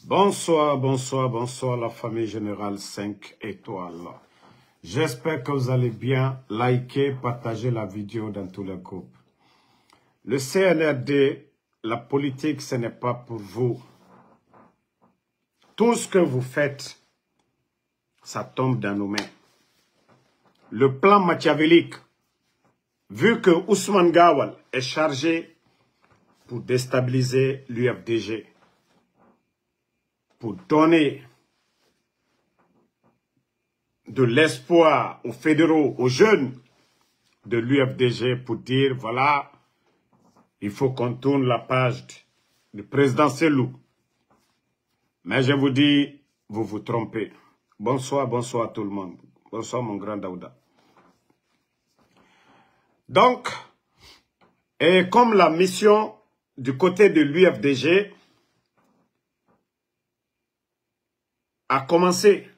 Bonsoir, bonsoir, bonsoir la famille générale 5 étoiles. J'espère que vous allez bien. Likez, partagez la vidéo dans tous les groupes. Le CNRD, la politique, ce n'est pas pour vous. Tout ce que vous faites, ça tombe dans nos mains. Le plan machiavélique, vu que Ousmane Gawal est chargé pour déstabiliser l'UFDG, pour donner de l'espoir aux fédéraux, aux jeunes de l'UFDG pour dire, voilà, il faut qu'on tourne la page du président Selou. Mais je vous dis, vous vous trompez. Bonsoir, bonsoir à tout le monde. Bonsoir mon grand Daouda. Donc, et comme la mission du côté de l'UFDG a commencé,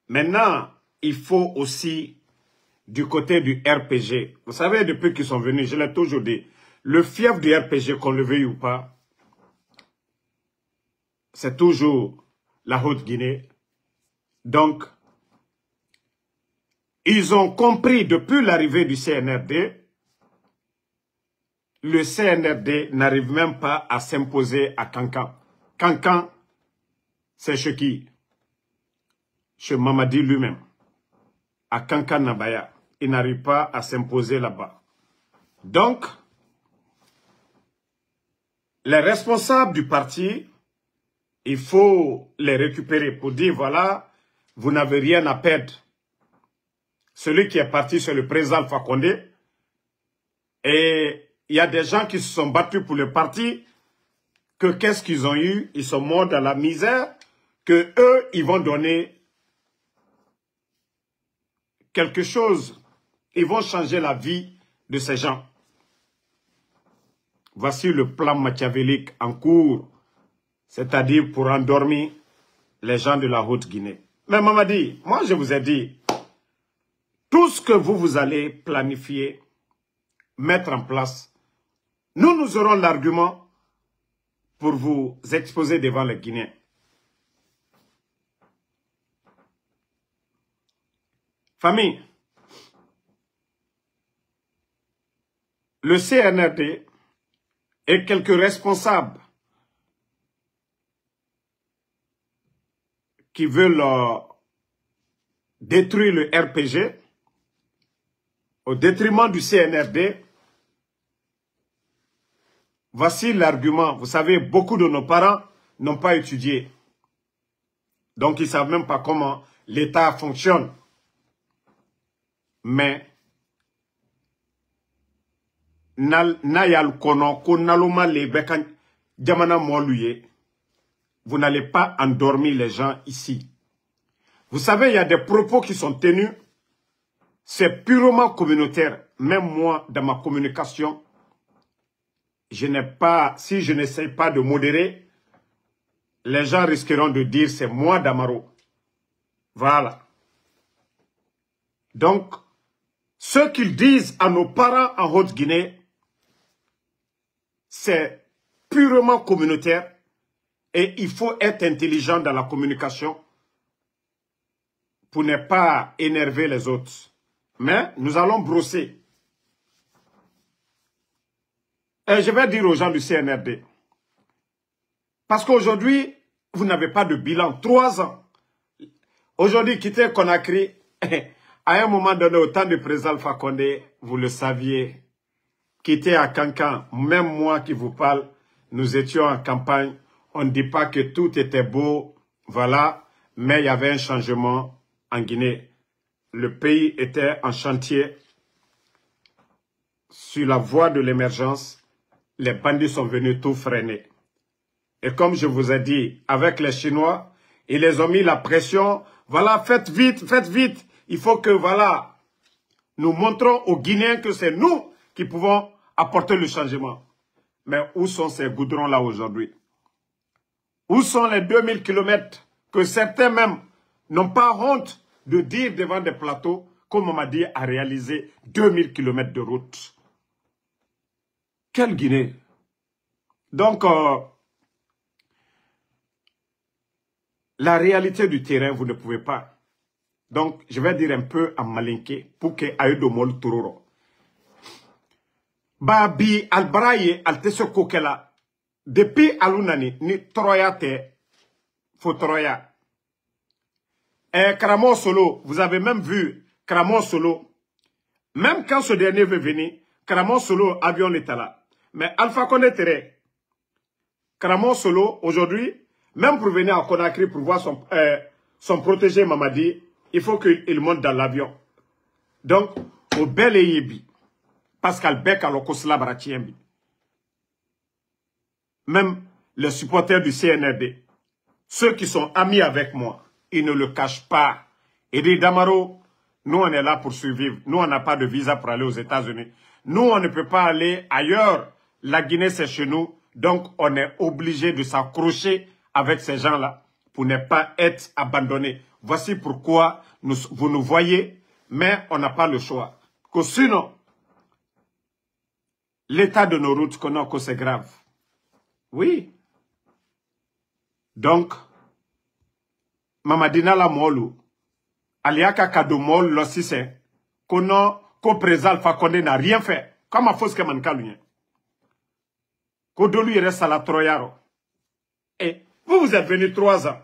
maintenant, il faut aussi du côté du RPG. Vous savez, depuis qu'ils sont venus, je l'ai toujours dit, le fief du RPG, qu'on le veuille ou pas, c'est toujours la Haute-Guinée. Donc, ils ont compris depuis l'arrivée du CNRD, le CNRD n'arrive même pas à s'imposer à Kankan. Kankan, c'est chez qui? Chez Mamadi lui-même. À Kankan Nabaya. Il n'arrive pas à s'imposer là-bas. Donc, les responsables du parti, il faut les récupérer pour dire, voilà, vous n'avez rien à perdre. Celui qui est parti, c'est le président Alpha Condé. Et il y a des gens qui se sont battus pour le parti, que qu'est-ce qu'ils ont eu? Ils sont morts dans la misère, que eux, ils vont donner quelque chose. Ils vont changer la vie de ces gens. Voici le plan machiavélique en cours, c'est-à-dire pour endormir les gens de la Haute-Guinée. Mais Mamadi, moi je vous ai dit, tout ce que vous allez planifier, mettre en place, nous aurons l'argument pour vous exposer devant les Guinéens. Famille, le CNRD et quelques responsables qui veulent détruire le RPG au détriment du CNRD. Voici l'argument. Vous savez, beaucoup de nos parents n'ont pas étudié. Donc, ils ne savent même pas comment l'État fonctionne. Mais, vous n'allez pas endormir les gens ici. Vous savez, il y a des propos qui sont tenus. C'est purement communautaire. Même moi, dans ma communication, je n'ai pas, si je n'essaie pas de modérer, les gens risqueront de dire c'est moi Damaro. Voilà. Donc, ce qu'ils disent à nos parents en Haute-Guinée, c'est purement communautaire et il faut être intelligent dans la communication pour ne pas énerver les autres. Mais nous allons brosser. Et je vais dire aux gens du CNRD, parce qu'aujourd'hui, vous n'avez pas de bilan. 3 ans. Aujourd'hui, quitter Conakry, à un moment donné, au temps du président Alpha Condé, vous le saviez, quitter à Kankan, même moi qui vous parle, nous étions en campagne, on ne dit pas que tout était beau, voilà, mais il y avait un changement en Guinée. Le pays était en chantier, sur la voie de l'émergence, les bandits sont venus tout freiner. Et comme je vous ai dit, avec les Chinois, ils les ont mis la pression. Voilà, faites vite, faites vite. Il faut que, voilà, nous montrons aux Guinéens que c'est nous qui pouvons apporter le changement. Mais où sont ces goudrons-là aujourd'hui? Où sont les 2000 kilomètres que certains même n'ont pas honte de dire devant des plateaux, comme on m'a dit, à réaliser 2000 kilomètres de route? Quelle Guinée? Donc, la réalité du terrain, vous ne pouvez pas. Donc, je vais dire un peu en malinqué pour que Aïdo Mol Turoro. Babi Albraye Altese Kokela. Depuis Alunani, ni Troya te, faut Troya. Kramo Solo, vous avez même vu Kramo Solo. Même quand ce dernier veut venir, Kramo Solo, avion l'état là. Mais Alpha Condé Tere, Kramo Solo, aujourd'hui, même pour venir à Conakry pour voir son protégé Mamadi, il faut qu'il monte dans l'avion. Donc, au bel Yebi, Pascal Beck à l'Okosla Baratiembi. Même les supporters du CNRD, ceux qui sont amis avec moi, ils ne le cachent pas. Et dit Damaro, nous on est là pour survivre. Nous on n'a pas de visa pour aller aux États-Unis. Nous on ne peut pas aller ailleurs. La Guinée c'est chez nous. Donc on est obligé de s'accrocher avec ces gens-là pour ne pas être abandonnés. Voici pourquoi vous nous voyez, mais on n'a pas le choix. Que sinon, l'état de nos routes, que c'est grave. Oui. Donc, Mamadina la molu, aliaka kado mol lo sise, ko président Alpha Condé n'a rien fait. Comme a fausse que man kalunye. Ko dolu il reste à la Troyaro. Et vous êtes venu 3 ans.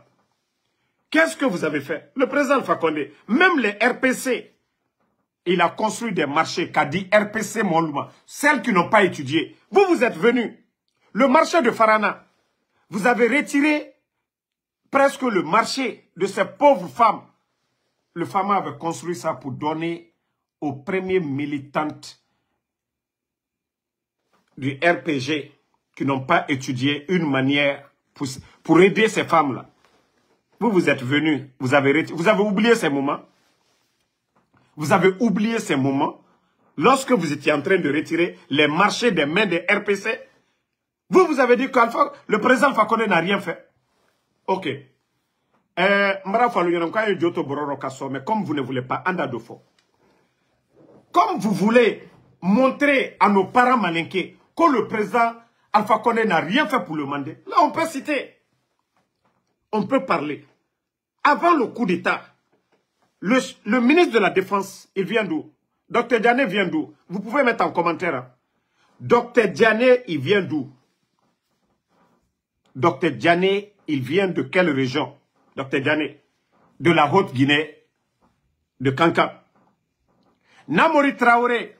Qu'est-ce que vous avez fait? Le président Alpha Condé, même les RPC, il a construit des marchés qu'a dit RPC Moluma, celles qui n'ont pas étudié. Vous êtes venus. Le marché de Farana, vous avez retiré presque le marché de ces pauvres femmes. Le FAMA avait construit ça pour donner aux premières militantes du RPG qui n'ont pas étudié une manière pour aider ces femmes-là. Vous êtes venus, vous avez oublié ces moments. Vous avez oublié ces moments lorsque vous étiez en train de retirer les marchés des mains des RPC. Vous avez dit que le président Alpha Condé n'a rien fait. Ok. Mais comme vous ne voulez pas, comme vous voulez montrer à nos parents malinqués que le président Alpha Condé n'a rien fait pour le mandat, là on peut citer. On peut parler. Avant le coup d'État, le ministre de la Défense, il vient d'où? Dr Diané vient d'où? Vous pouvez mettre en commentaire. Hein? Dr Diané, il vient d'où? Dr Diané, il vient de quelle région? Dr Diané, de la Haute-Guinée, de Kankan. Namori Traoré,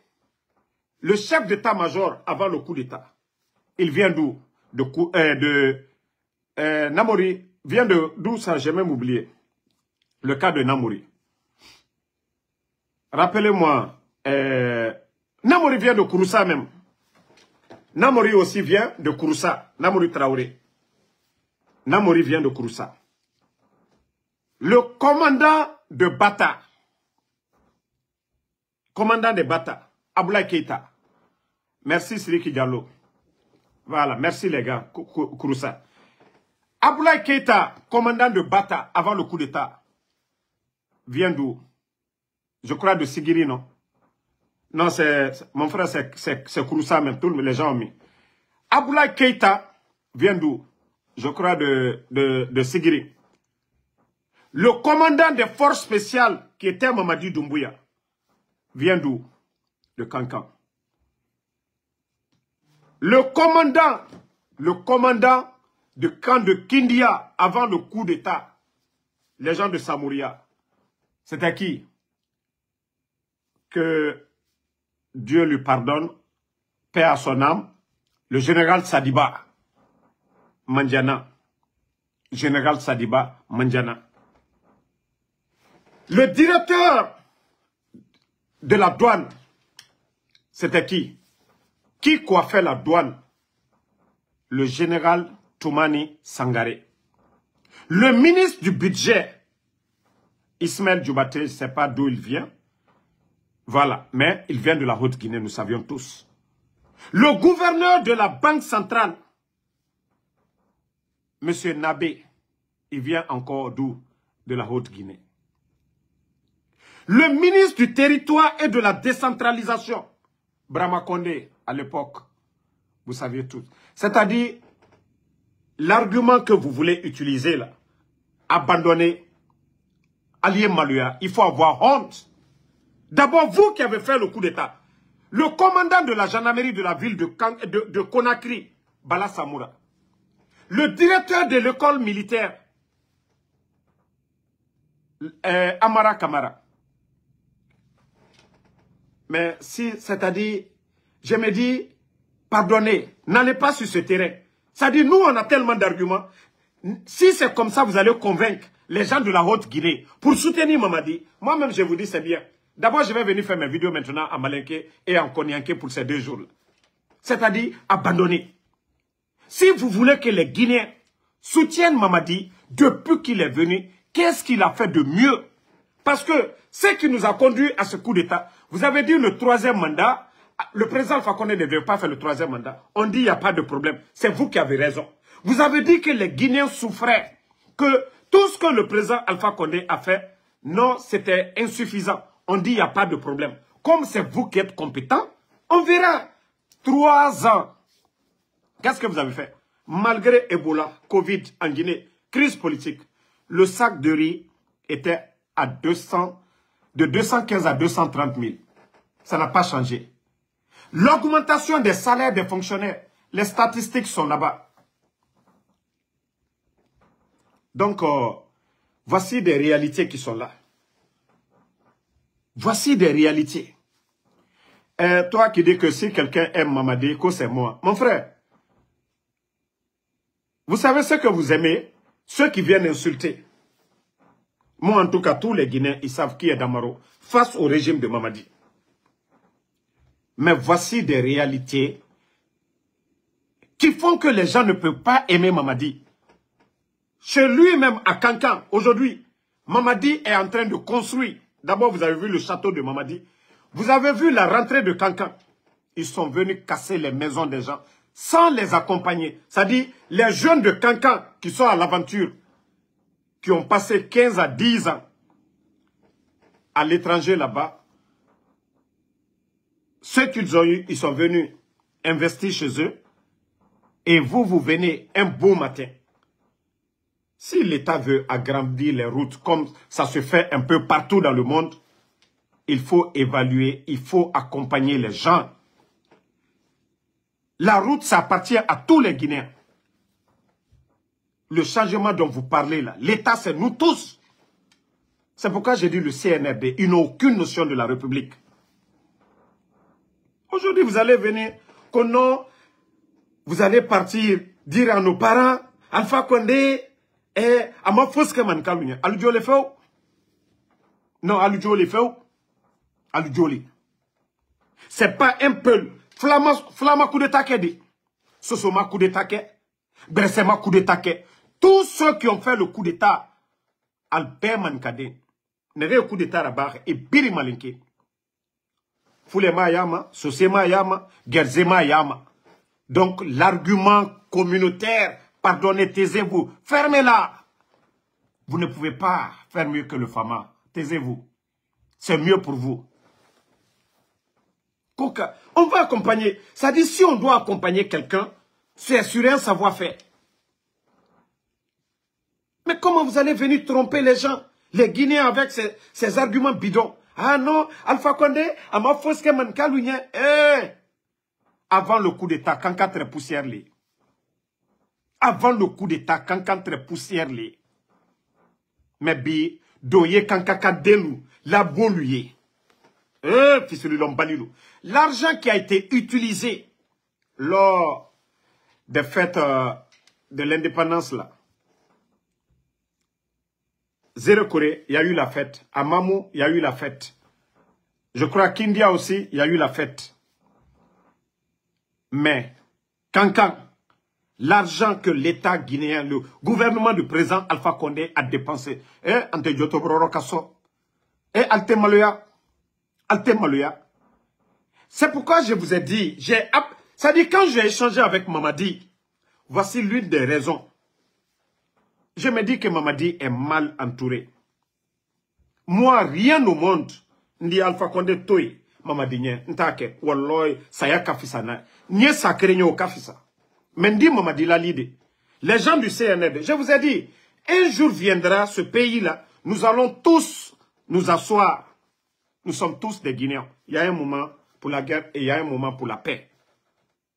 le chef d'état-major avant le coup d'État, il vient d'où? Namori vient d'où ça? J'ai même oublié. Le cas de Namori. Rappelez-moi, Namori vient de Kouroussa même. Namori aussi vient de Kouroussa. Namori Traoré. Namori vient de Kouroussa. Le commandant de Bata. Commandant de Bata. Aboulaye Keïta. Merci Siriki Diallo. Voilà, merci les gars. Kouroussa. Aboulaye Keïta, commandant de Bata avant le coup d'État. Vient d'où? Je crois de Sigiri, non? Non, mon frère, c'est Kouroussa même. Tous les gens ont mis. Aboulaye Keïta vient d'où? Je crois de Sigiri. Le commandant des forces spéciales qui était Mamadi Doumbouya vient d'où? De Kankan. Le commandant du camp de Kindia avant le coup d'État, les gens de Samouria, c'était qui? Que Dieu lui pardonne, paix à son âme, le général Sadiba Mandiana. Général Sadiba Mandiana. Le directeur de la douane, c'était qui? Qui coiffait la douane? Le général Toumani Sangaré. Le ministre du budget, Ismaël Djoubaté, je ne sais pas d'où il vient. Voilà, mais il vient de la Haute-Guinée, nous savions tous. Le gouverneur de la Banque centrale, M. Nabé, il vient encore d'où? De la Haute-Guinée. Le ministre du territoire et de la décentralisation, Brahma Condé, à l'époque, vous saviez tous. C'est-à-dire, l'argument que vous voulez utiliser là, abandonné Allié Maloya. Il faut avoir honte. D'abord, vous qui avez fait le coup d'État, le commandant de la gendarmerie de la ville de Conakry, Bala Samoura, le directeur de l'école militaire, Amara Kamara. Mais si, c'est-à-dire, je me dis, pardonnez, n'allez pas sur ce terrain. C'est-à-dire, nous, on a tellement d'arguments. Si c'est comme ça, vous allez convaincre les gens de la Haute-Guinée pour soutenir Mamadi. Moi-même, je vous dis, c'est bien. D'abord, je vais venir faire mes vidéos maintenant à Malinké et en Konyanké pour ces 2 jours-là. C'est-à-dire, abandonner. Si vous voulez que les Guinéens soutiennent Mamadi, depuis qu'il est venu, qu'est-ce qu'il a fait de mieux? Parce que ce qui nous a conduit à ce coup d'État, vous avez dit le 3e mandat, le président Alpha Condé ne devait pas faire le 3e mandat. On dit il n'y a pas de problème. C'est vous qui avez raison. Vous avez dit que les Guinéens souffraient, que tout ce que le président Alpha Condé a fait, non, c'était insuffisant. On dit il n'y a pas de problème. Comme c'est vous qui êtes compétent, on verra. 3 ans. Qu'est-ce que vous avez fait? Malgré Ebola, Covid en Guinée, crise politique, le sac de riz était à de 215 à 230 000. Ça n'a pas changé. L'augmentation des salaires des fonctionnaires, les statistiques sont là-bas. Donc, voici des réalités qui sont là. Voici des réalités. Toi qui dis que si quelqu'un aime Mamadi, que c'est moi. Mon frère, vous savez ce que vous aimez? Ceux qui viennent insulter. Moi, en tout cas, tous les Guinéens, ils savent qui est Damaro face au régime de Mamadi. Mais voici des réalités qui font que les gens ne peuvent pas aimer Mamadi. Chez lui-même, à Kankan, aujourd'hui, Mamadi est en train de construire. D'abord, vous avez vu le château de Mamadi. Vous avez vu la rentrée de Kankan. Ils sont venus casser les maisons des gens sans les accompagner. C'est-à-dire, les jeunes de Kankan qui sont à l'aventure, qui ont passé 15 à 10 ans à l'étranger là-bas, ceux qu'ils ont eu, ils sont venus investir chez eux. Et vous, vous venez un beau matin. Si l'État veut agrandir les routes comme ça se fait un peu partout dans le monde, il faut évaluer, il faut accompagner les gens. La route, ça appartient à tous les Guinéens. Le changement dont vous parlez là, l'État, c'est nous tous. C'est pourquoi j'ai dit le CNRD, ils n'ont aucune notion de la République. Aujourd'hui, vous allez venir, vous allez partir dire à nos parents, Alpha Condé, ama foske man kalunya, Aludjo le fait. Non, Aludjo le fait. Aludjo le. C'est pas un peu. Flama coup de taquet, Sosoma coup de taquet, Bresema coup de taquet. Tous ceux qui ont fait le coup d'état, Albert Mankade, n'avait un coup d'état là-bas et Biri Malinke. Foulema Yama, Sosema Yama, Gerzema Yama. Donc l'argument communautaire, pardonnez, taisez-vous, fermez-la. Vous ne pouvez pas faire mieux que le Fama. Taisez-vous. C'est mieux pour vous. Coca, on va accompagner. Ça dit, si on doit accompagner quelqu'un, c'est sur un savoir-faire. Mais comment vous allez venir tromper les gens, les Guinéens avec ces arguments bidons? Ah non, Alpha Condé, ama foske man kalounya. Avant le coup d'état, quand quatre poussières les. Avant le coup d'état, quand quatre poussières les. Mais bi, doye kankaka delu, la boluye. L'argent qui a été utilisé lors des fêtes de l'indépendance là. Zéro Corée, il y a eu la fête. À Mamou, il y a eu la fête. Je crois qu'India aussi, il y a eu la fête. Mais, Kankan, l'argent que l'État guinéen, le gouvernement du président Alpha Condé a dépensé, Ante Diotobroro Kasso, Alte Maloya, c'est pourquoi je vous ai dit, ça dit quand j'ai échangé avec Mamadi, voici l'une des raisons. Je me dis que Mamadi est mal entouré. Moi, rien au monde, ndi Alpha Condé toy, Mamadi nye, ntake, walloy, saya kafisa na, nye sakre nye o kafisa. Mais ndi Mamadi la lide. Les gens du CNRD, je vous ai dit, Un jour viendra, ce pays-là, nous allons tous nous asseoir. Nous sommes tous des Guinéens. Il y a un moment pour la guerre et il y a un moment pour la paix.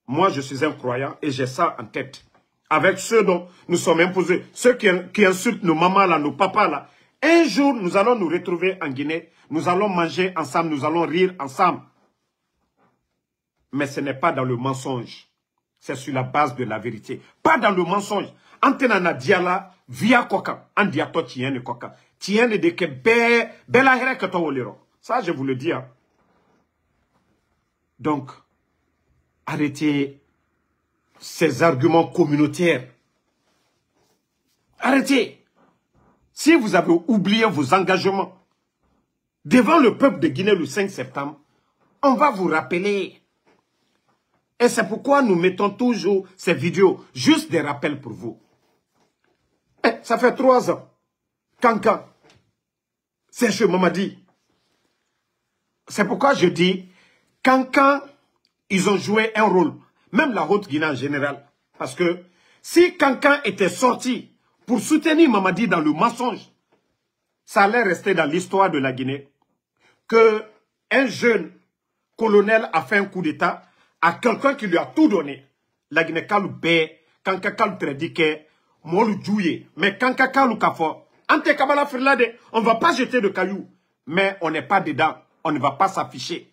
Moi, je suis un croyant et j'ai ça en tête. Avec ceux dont nous sommes imposés, ceux qui insultent nos mamans, là, nos papas, là. Un jour, nous allons nous retrouver en Guinée. Nous allons manger ensemble, nous allons rire ensemble. Mais ce n'est pas dans le mensonge. C'est sur la base de la vérité. Pas dans le mensonge. Antenana diala via koka. Andiato tienne koka. Tienne de ke bela here que to wolero. Ça, je vous le dis. Hein. Donc, arrêtez ces arguments communautaires. Arrêtez. Si vous avez oublié vos engagements devant le peuple de Guinée le 5 septembre, on va vous rappeler. Et c'est pourquoi nous mettons toujours ces vidéos, juste des rappels pour vous. Et ça fait 3 ans. Kankan, c'est chez Mamadi. C'est pourquoi je dis, Kankan, ils ont joué un rôle. Même la Haute-Guinée en général. Parce que si Kankan était sorti pour soutenir Mamadi dans le mensonge, ça allait rester dans l'histoire de la Guinée. Que un jeune colonel a fait un coup d'État à quelqu'un qui lui a tout donné. La Guinée Kalou Bé, Kanka Kalou Tredike, Molu Djouye, mais Kanka Kalou Kafo, Ante Kabala Firlade, on ne va pas jeter de cailloux, mais on n'est pas dedans, on ne va pas s'afficher.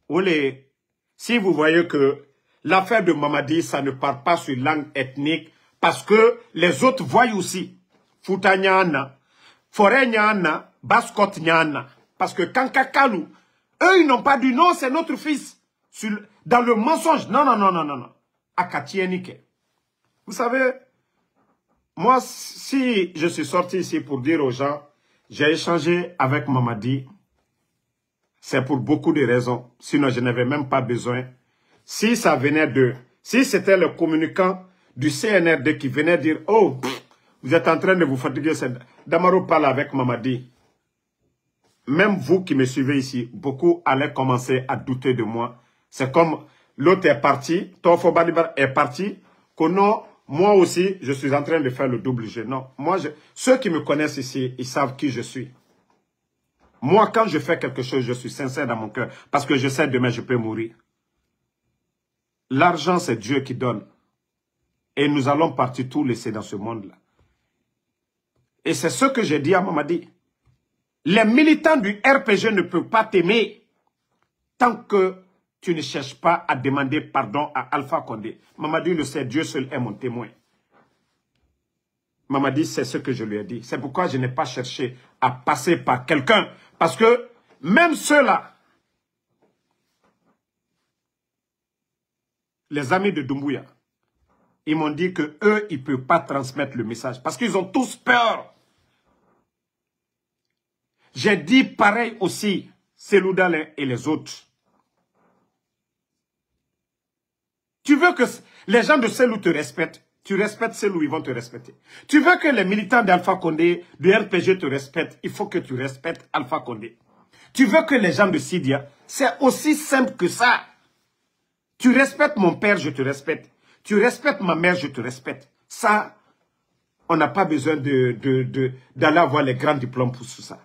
Olé, si vous voyez que l'affaire de Mamadi, ça ne part pas sur langue ethnique, parce que les autres voient aussi. Fouta Nyana, Forêt Nyana, Baskot Nyana. Parce que Kanka Kalou, eux, ils n'ont pas dit non, c'est notre fils. Dans le mensonge. Non, non, non, non, non, non. Akatienike. Vous savez, moi, si je suis sorti ici pour dire aux gens, j'ai échangé avec Mamadi, c'est pour beaucoup de raisons. Sinon, je n'avais même pas besoin. Si ça venait de... Si c'était le communicant du CNRD qui venait dire, oh, vous êtes en train de vous fatiguer, Damaro parle avec Mamadi. Même vous qui me suivez ici, beaucoup allaient commencer à douter de moi. C'est comme l'autre est parti, Tofo Balibar est parti, que non, moi aussi, je suis en train de faire le double jeu. Non, moi, ceux qui me connaissent ici, ils savent qui je suis. Moi, quand je fais quelque chose, je suis sincère dans mon cœur, parce que je sais demain, je peux mourir. L'argent, c'est Dieu qui donne. Et nous allons partir tout laisser dans ce monde-là. Et c'est ce que j'ai dit à Mamadi. Les militants du RPG ne peuvent pas t'aimer tant que tu ne cherches pas à demander pardon à Alpha Condé. Mamadi le sait, Dieu seul est mon témoin. Mamadi, c'est ce que je lui ai dit. C'est pourquoi je n'ai pas cherché à passer par quelqu'un. Parce que même ceux-là, les amis de Doumbouya, ils m'ont dit que eux, ils ne peuvent pas transmettre le message. Parce qu'ils ont tous peur. J'ai dit pareil aussi, Selou Dalein et les autres. Tu veux que les gens de Selou te respectent, tu respectes Selou, ils vont te respecter. Tu veux que les militants d'Alpha Condé, de RPG te respectent, il faut que tu respectes Alpha Condé. Tu veux que les gens de Sidia, c'est aussi simple que ça. Tu respectes mon père, je te respecte. Tu respectes ma mère, je te respecte. Ça, on n'a pas besoin d'aller avoir les grands diplômes pour tout ça.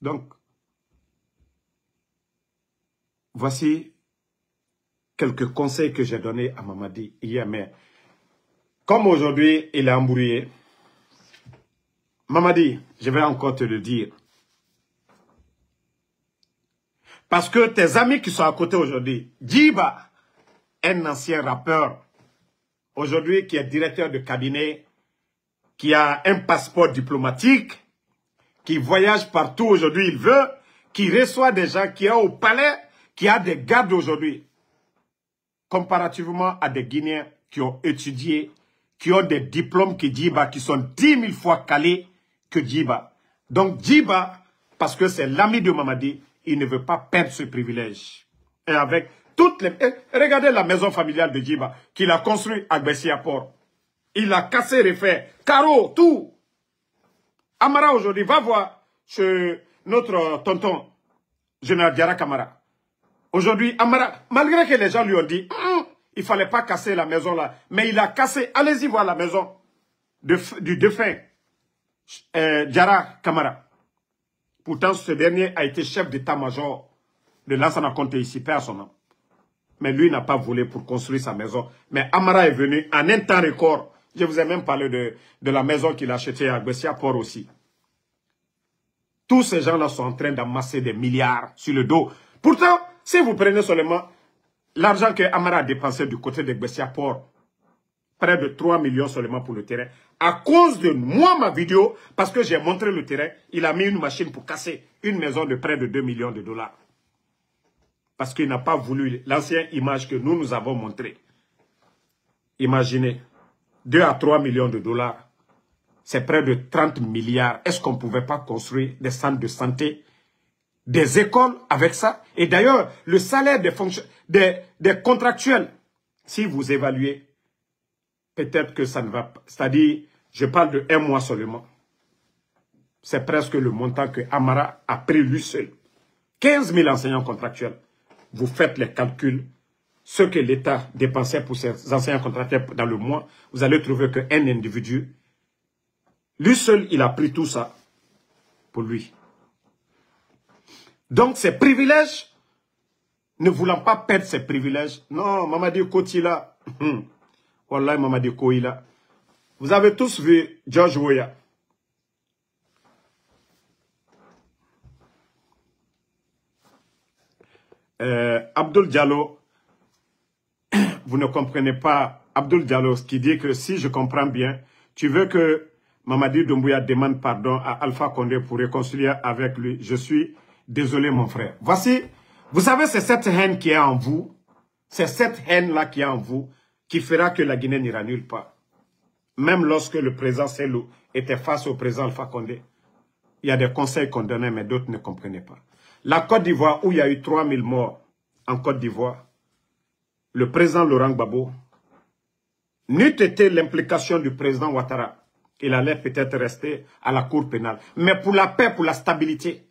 Donc, voici quelques conseils que j'ai donnés à Mamadi hier. Mais comme aujourd'hui, il est embrouillé, Mamadi, je vais encore te le dire. Parce que tes amis qui sont à côté aujourd'hui, Djiba, un ancien rappeur, aujourd'hui qui est directeur de cabinet, qui a un passeport diplomatique, qui voyage partout aujourd'hui, il veut, qui reçoit des gens, qui est au palais, qui a des gardes aujourd'hui. Comparativement à des Guinéens qui ont étudié, qui ont des diplômes que Djiba, qui sont 10 000 fois calés que Djiba. Donc Djiba, parce que c'est l'ami de Mamadi, il ne veut pas perdre ce privilège. Et avec toutes les... regardez la maison familiale de Djiba, qu'il a construite à Bessia-Port. Il a cassé, refait, carreaux, tout. Amara aujourd'hui, va voir chez notre tonton, général Diarra Kamara. Aujourd'hui, Amara, malgré que les gens lui ont dit, il ne fallait pas casser la maison là. Mais il a cassé. Allez-y voir la maison du défunt Diarra Camara. Pourtant, ce dernier a été chef d'état-major de Lansana Conté ici, paix à son nom. Mais lui n'a pas volé pour construire sa maison. Mais Amara est venu en un temps record. Je vous ai même parlé de la maison qu'il a achetée à Bessia Port aussi. Tous ces gens-là sont en train d'amasser des milliards sur le dos. Pourtant, si vous prenez seulement l'argent que Amara a dépensé du côté de Bessia Port, près de 3 millions seulement pour le terrain, à cause de moi, ma vidéo, parce que j'ai montré le terrain, il a mis une machine pour casser une maison de près de 2 millions de dollars. Parce qu'il n'a pas voulu l'ancienne image que nous avons montrée. Imaginez, 2 à 3 millions de dollars, c'est près de 30 milliards. Est-ce qu'on ne pouvait pas construire des centres de santé, des écoles avec ça? Et d'ailleurs, le salaire des contractuels, si vous évaluez, peut-être que ça ne va pas. C'est-à-dire, je parle de 1 mois seulement. C'est presque le montant que Amara a pris lui seul. 15 000 enseignants contractuels. Vous faites les calculs. Ce que l'État dépensait pour ces enseignants contractuels dans le mois, vous allez trouver qu'un individu, lui seul, il a pris tout ça pour lui. Donc, ces privilèges, ne voulant pas perdre ses privilèges, non, Mamadi Kotila, Wallah, Mamadi Koila. Vous avez tous vu George Weah. Abdoul Diallo, vous ne comprenez pas Abdoul Diallo, qui dit que si je comprends bien, tu veux que Mamadi Doumbouya demande pardon à Alpha Condé pour réconcilier avec lui. Je suis désolé, mon frère. Voici, vous savez, c'est cette haine qui est en vous, c'est cette haine-là qui est en vous, qui fera que la Guinée n'ira nulle part. Même lorsque le président Selou était face au président Alpha Condé, il y a des conseils qu'on donnait, mais d'autres ne comprenaient pas. La Côte d'Ivoire, où il y a eu 3000 morts en Côte d'Ivoire, le président Laurent Gbagbo, n'eût été l'implication du président Ouattara, il allait peut-être rester à la cour pénale. Mais pour la paix, pour la stabilité,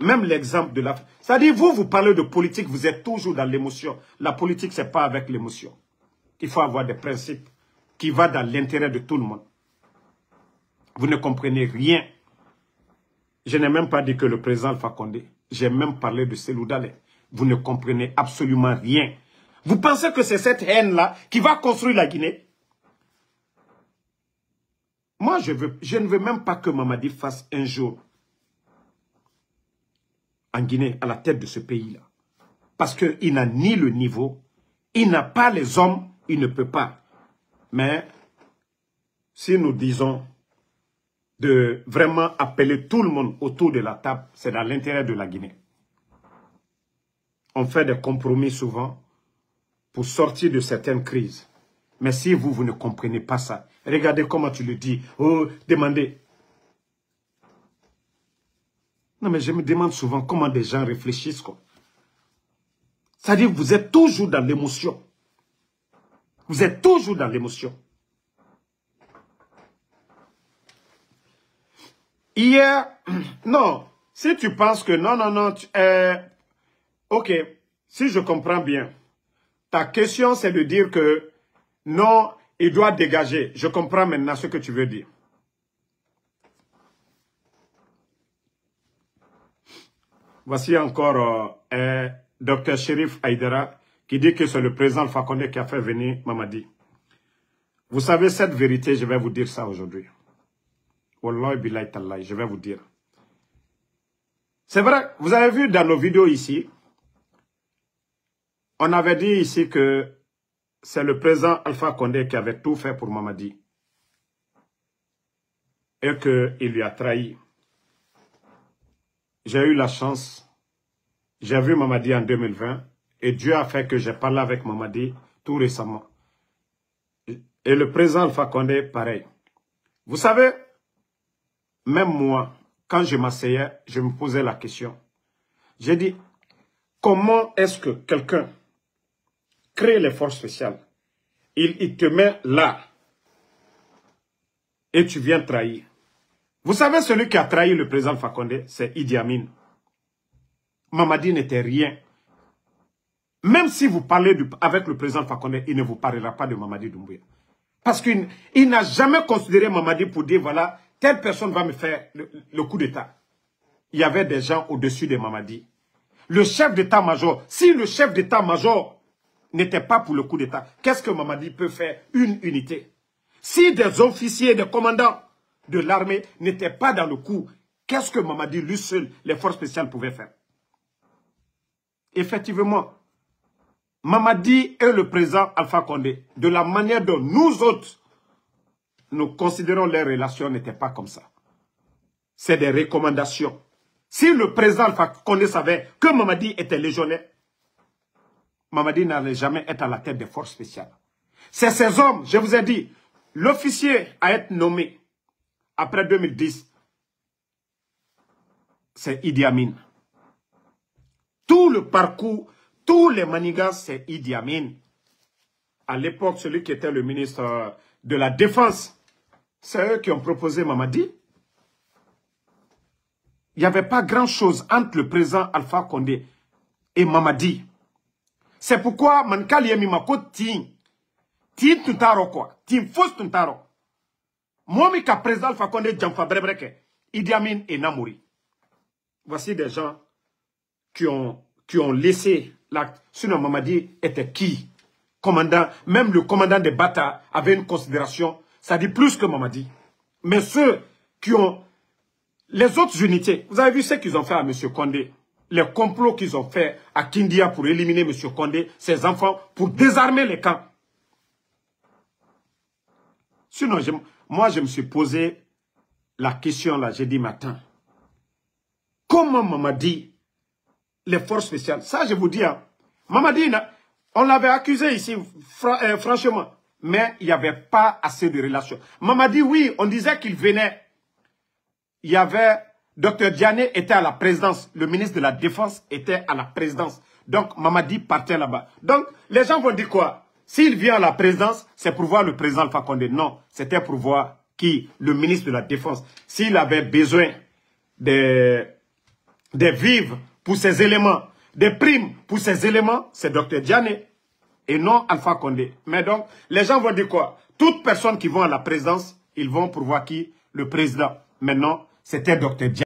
même l'exemple de la... C'est-à-dire, vous parlez de politique, vous êtes toujours dans l'émotion. La politique, ce n'est pas avec l'émotion. Il faut avoir des principes qui vont dans l'intérêt de tout le monde. Vous ne comprenez rien. Je n'ai même pas dit que le président Alpha Condé, j'ai même parlé de Selou Dalé. Vous ne comprenez absolument rien. Vous pensez que c'est cette haine-là qui va construire la Guinée? Moi, je ne veux même pas que Mamadi fasse un jour en Guinée, à la tête de ce pays-là. Parce qu'il n'a ni le niveau, il n'a pas les hommes, il ne peut pas. Mais si nous disons de vraiment appeler tout le monde autour de la table, c'est dans l'intérêt de la Guinée. On fait des compromis souvent pour sortir de certaines crises. Mais si vous ne comprenez pas ça, regardez comment tu le dis. Oh, demandez. Non, mais je me demande souvent comment des gens réfléchissent, quoi. C'est-à-dire que vous êtes toujours dans l'émotion. Vous êtes toujours dans l'émotion. Hier, non, si tu penses que non, ok, si je comprends bien, ta question c'est de dire que non, il doit dégager. Je comprends maintenant ce que tu veux dire. Voici encore Dr Chérif Aïdara qui dit que c'est le président Alpha Condé qui a fait venir Mamadi. Vous savez cette vérité, je vais vous dire ça aujourd'hui. Wallahi billahi tallahi, je vais vous dire. C'est vrai, vous avez vu dans nos vidéos ici, on avait dit ici que c'est le président Alpha Condé qui avait tout fait pour Mamadi. Et qu'il lui a trahi. J'ai eu la chance, j'ai vu Mamadi en 2020, et Dieu a fait que j'ai parlé avec Mamadi tout récemment. Et le président Alpha Condé, pareil. Vous savez, même moi, quand je m'asseyais, je me posais la question. J'ai dit, comment est-ce que quelqu'un crée les forces spéciales? Il te met là. Et tu viens trahir. Vous savez, celui qui a trahi le président Alpha Condé, c'est Idi Amin. Mamadi n'était rien. Même si vous parlez avec le président Alpha Condé, il ne vous parlera pas de Mamadi Doumbouya. Parce qu'il n'a jamais considéré Mamadi pour dire, voilà, telle personne va me faire le coup d'État. Il y avait des gens au-dessus de Mamadi. Le chef d'état-major, si le chef d'état-major n'était pas pour le coup d'État, qu'est-ce que Mamadi peut faire? Une unité. Si des officiers, des commandants de l'armée n'étaient pas dans le coup, qu'est-ce que Mamadi, lui seul, les forces spéciales pouvaient faire? Effectivement, Mamadi et le président Alpha Condé, de la manière dont nous autres, nous considérons leurs relations n'étaient pas comme ça. C'est des recommandations. Si le président Alpha Condé savait que Mamadi était légionnaire, Mamadi n'allait jamais être à la tête des forces spéciales. C'est ces hommes, je vous ai dit, l'officier à être nommé après 2010, c'est Idi Amin. Tout le parcours, tous les manigas, c'est Idi Amin. À l'époque, celui qui était le ministre de la Défense, c'est eux qui ont proposé Mamadi. Il n'y avait pas grand-chose entre le président Alpha Condé et Mamadi. C'est pourquoi Mankali Mimako Tin Tuntaro quoi. Tin fausse Tuntaro. Moi, mi ka président Alpha Condé Djamfa Brebreke, Idi Amin et Namouri. Voici des gens qui ont laissé l'acte. Sinon, Mamadi était qui? Commandant, même le commandant des Bata avait une considération, ça dit plus que Mamadi. Mais ceux qui ont les autres unités, vous avez vu ce qu'ils ont fait à M. Condé, les complots qu'ils ont fait à Kindia pour éliminer M. Condé, ses enfants, pour désarmer les camps. Sinon, moi, je me suis posé la question là, j'ai dit, matin, comment Mamadi, les forces spéciales, ça je vous dis, hein, Mamadi, on l'avait accusé ici, franchement, mais il n'y avait pas assez de relations. Mamadi, oui, on disait qu'il venait. Il y avait, Dr Diané était à la présidence, le ministre de la Défense était à la présidence. Donc, Mamadi partait là-bas. Donc, les gens vont dire quoi? S'il vient à la présidence, c'est pour voir le président Alpha Condé. Non, c'était pour voir qui? Le ministre de la Défense. S'il avait besoin des vivres pour ses éléments, des primes pour ses éléments, c'est Dr Diané et non Alpha Condé. Mais donc, les gens vont dire quoi? Toutes personnes qui vont à la présidence, ils vont pour voir qui? Le président. Maintenant, c'était Dr Diané.